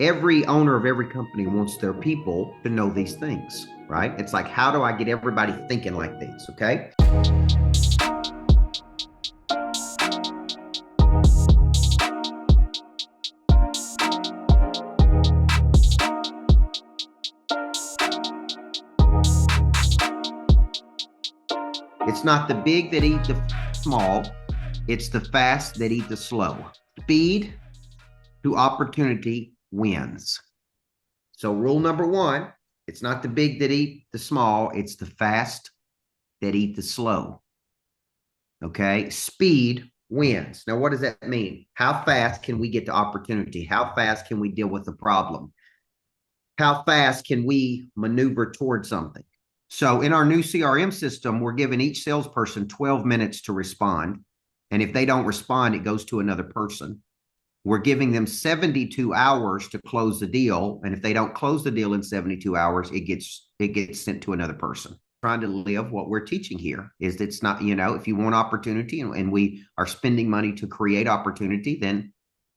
every owner of every company wants their people to know these things, right? It's like, how do I get everybody thinking like this? Okay. It's not the big that eat the small. It's the fast that eat the slow. Speed to opportunity wins. So rule number one, it's not the big that eat the small. It's the fast that eat the slow. Okay. Speed wins. Now, what does that mean? How fast can we get to opportunity? How fast can we deal with the problem? How fast can we maneuver towards something? So in our new CRM system, we're giving each salesperson 12 minutes to respond. And if they don't respond, it goes to another person. We're giving them 72 hours to close the deal. And if they don't close the deal in 72 hours, it gets sent to another person. Trying to live what we're teaching here is it's not, if you want opportunity and we are spending money to create opportunity, then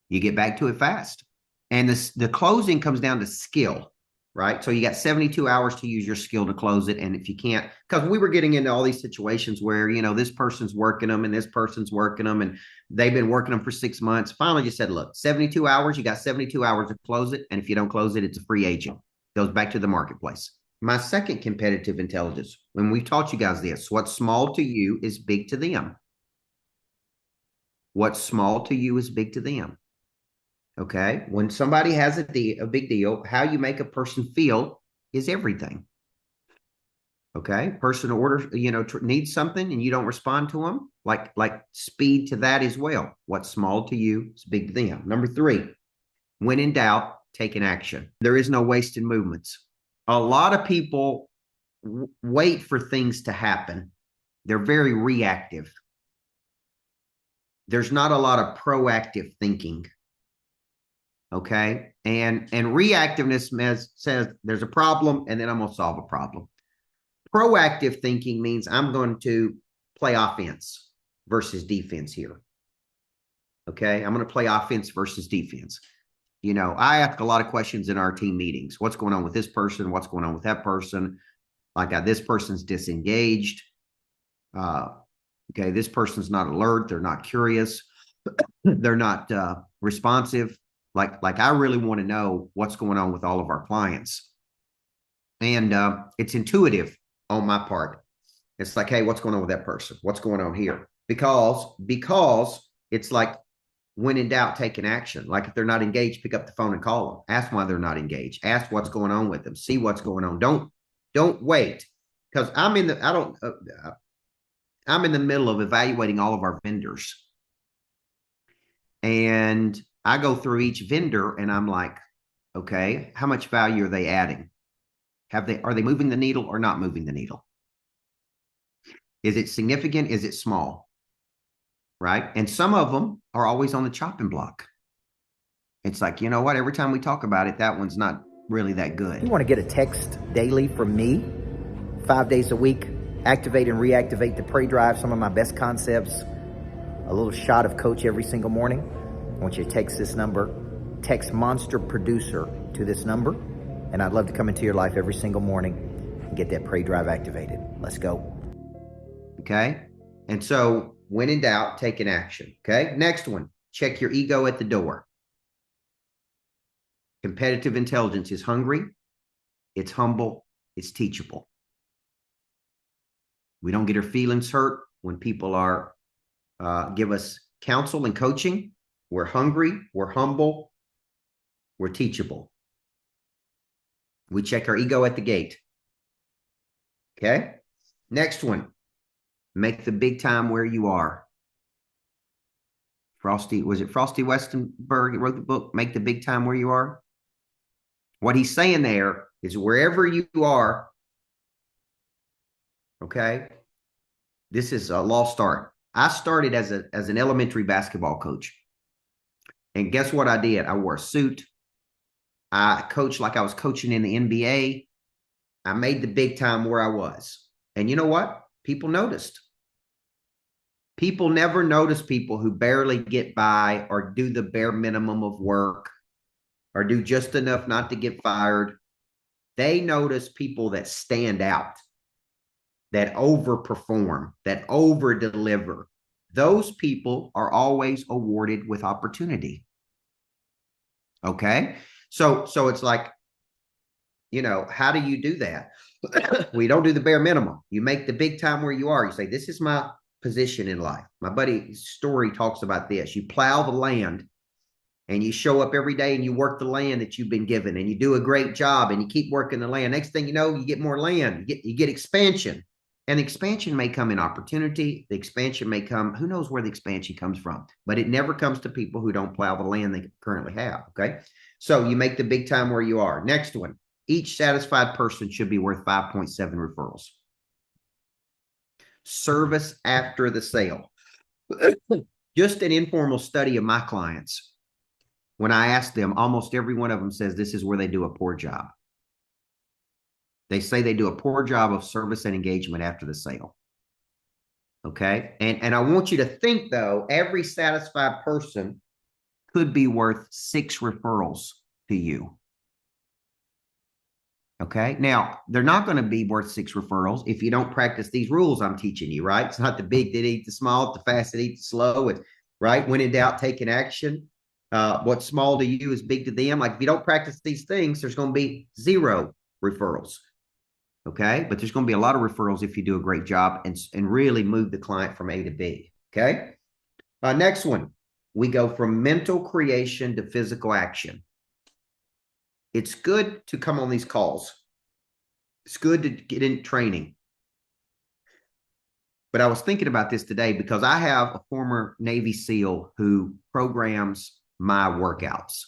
you get back to it fast. And the closing comes down to skill, right? So you got 72 hours to use your skill to close it. And if you can't, because we were getting into all these situations where, this person's working them and this person's working them and they've been working them for 6 months. Finally, just said, look, 72 hours, you got 72 hours to close it. And if you don't close it, it's a free agent. Goes back to the marketplace. My second competitive intelligence, when we taught you guys this, what's small to you is big to them. What's small to you is big to them. Okay. When somebody has a big deal, how you make a person feel is everything. Okay. Person orders, needs something and you don't respond to them, like speed to that as well. What's small to you is big to them. Number 3, when in doubt, take an action. There is no wasted movements. A lot of people wait for things to happen. They're very reactive. There's not a lot of proactive thinking. Okay. And reactiveness says there's a problem and then I'm going to solve a problem. Proactive thinking means I'm going to play offense versus defense here. Okay. I'm going to play offense versus defense. I ask a lot of questions in our team meetings. What's going on with this person? What's going on with that person? Like this person's disengaged. Okay. This person's not alert. They're not curious. They're not responsive. Like I really want to know what's going on with all of our clients. And it's intuitive on my part. It's like, hey, what's going on with that person? What's going on here? Because it's like, when in doubt, take an action. Like if they're not engaged, pick up the phone and call them. Ask why they're not engaged. Ask what's going on with them. See what's going on. Don't wait. Because I'm in the middle of evaluating all of our vendors. And I go through each vendor and I'm like, okay, how much value are they adding? Are they moving the needle or not moving the needle? Is it significant? Is it small? Right. And some of them are always on the chopping block. It's like, you know what? Every time we talk about it, that one's not really that good. You want to get a text daily from me, 5 days a week, activate and reactivate the prey drive, some of my best concepts, a little shot of Coach every single morning. I want you to text this number, text Monster Producer to this number, and I'd love to come into your life every single morning and get that prey drive activated. Let's go. Okay. And so when in doubt, take an action. Okay. Next one, check your ego at the door. Competitive intelligence is hungry. It's humble. It's teachable. We don't get our feelings hurt when people are give us counsel and coaching. We're hungry. We're humble. We're teachable. We check our ego at the gate. Okay. Next one. Make the big time where you are. Frosty Westenberg wrote the book, Make the Big Time Where You Are? What he's saying there is wherever you are, okay, this is a lost start. I started as an elementary basketball coach. And guess what I did? I wore a suit. I coached like I was coaching in the NBA. I made the big time where I was. And you know what? People noticed. People never notice people who barely get by or do the bare minimum of work or do just enough not to get fired. They notice people that stand out, that overperform, that over deliver. Those people are always awarded with opportunity. Okay. So it's like, how do you do that? We don't do the bare minimum. You make the big time where you are. You say, this is my position in life. My buddy's story talks about this. You plow the land and you show up every day and you work the land that you've been given, and you do a great job and you keep working the land. Next thing you know, you get more land, you get expansion. And the expansion may come in opportunity. The expansion may come, who knows where the expansion comes from, but it never comes to people who don't plow the land they currently have. Okay. So you make the big time where you are. Next one, each satisfied person should be worth 5.7 referrals. Service after the sale. Just an informal study of my clients. When I ask them, almost every one of them says this is where they do a poor job. They say they do a poor job of service and engagement after the sale. Okay. And I want you to think, though, every satisfied person could be worth 6 referrals to you. Okay. Now, they're not going to be worth 6 referrals if you don't practice these rules I'm teaching you, right? It's not the big that eat the small, the fast that eat the slow. It's right. When in doubt, take an action. What's small to you is big to them. Like if you don't practice these things, there's going to be 0 referrals. Okay. But there's going to be a lot of referrals if you do a great job and really move the client from A to B. Okay. Next one, we go from mental creation to physical action. It's good to come on these calls. It's good to get in training. But I was thinking about this today because I have a former Navy SEAL who programs my workouts.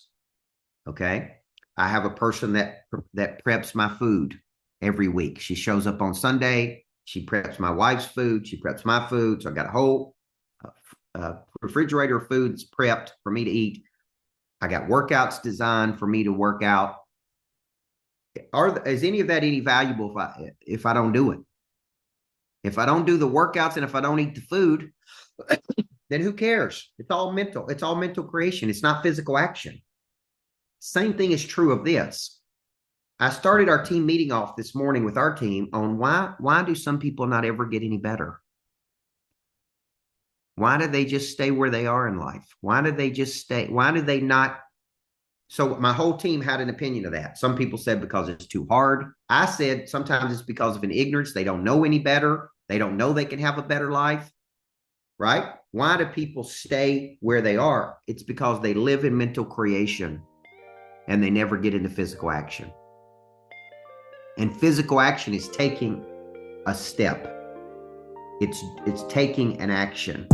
Okay. I have a person that preps my food every week. She shows up on Sunday. She preps my wife's food. She preps my food. So I got a whole refrigerator of food that's prepped for me to eat. I got workouts designed for me to work out. Is any of that any valuable if I don't do it? If I don't do the workouts and if I don't eat the food, then who cares? It's all mental. It's all mental creation. It's not physical action. Same thing is true of this. I started our team meeting off this morning with our team on why do some people not ever get any better? Why do they just stay where they are in life? Why do they just stay? Why do they not? So my whole team had an opinion of that. Some people said because it's too hard. I said sometimes it's because of an ignorance. They don't know any better. They don't know they can have a better life, right? Why do people stay where they are? It's because they live in mental creation and they never get into physical action. And physical action is taking a step. It's taking an action.